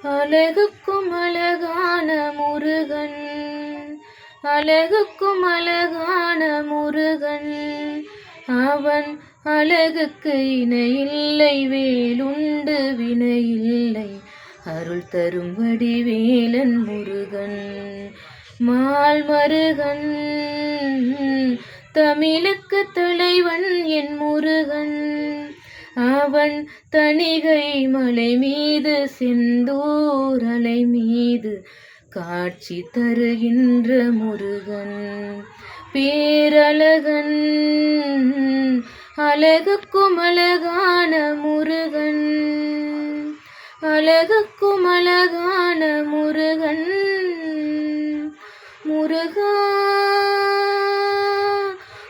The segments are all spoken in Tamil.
அழகுக்கும் அழகான முருகன், அழகுக்கும் அழகான முருகன். அவன் அழகுக்கு இணையில்லை, வேலுண்டு வினையில்லை, அருள் தரும்படி வேலன் முருகன். மால்மருகன் தமிழுக்கு தலைவன் என் முருகன். அவன் தணிகை மலை மீது செந்தூர் அலை மீது காட்சி தருகின்ற முருகன். பேரழகன் அழகுக்கும் அழகான முருகன், அழகுக்கும் அழகான முருகன். முருகா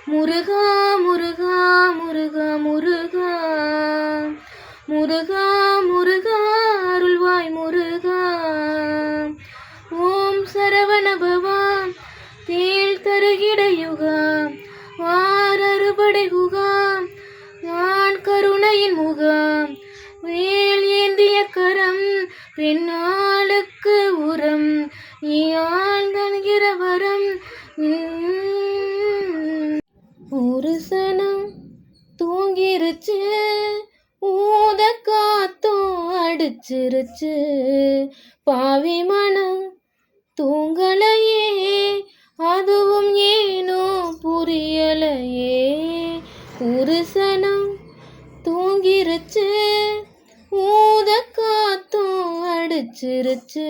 முருகா முருகா முருகா முருகா முருகா முருகா அருள்வாய் முருகா. ஓம் சரவண பவா தேள் தருகிட யுகா, வாரறுபடை குகா, நான் கருணையின் முகா. வேல் ஏந்திய கரம் பெண்ணாளுக்கு உரம், நீ ஆண்கிற வரம். ஒரு சனம் தூங்கிருச்சு, ஊத காத்தும் அடிச்சிருச்சு, பாவி மனம் தூங்கலையே, அதுவும் ஏனோ புரியலையே. ஒரு சனம் தூங்கிருச்சு, ஊத காத்தும் அடிச்சிருச்சு,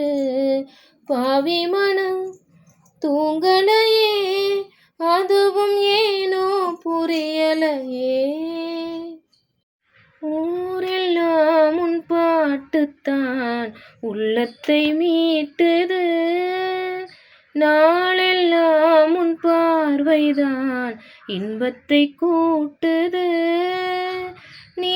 பாவி மனம் தூங்கலையே, அதுவும் ஏனோ புரியலையே. ஊரெல்லாம் உன் பாட்டுத்தான் உள்ளத்தை மீட்டுது, நாளெல்லாம் உன் பார்வைதான் இன்பத்தை கூட்டுது. நீ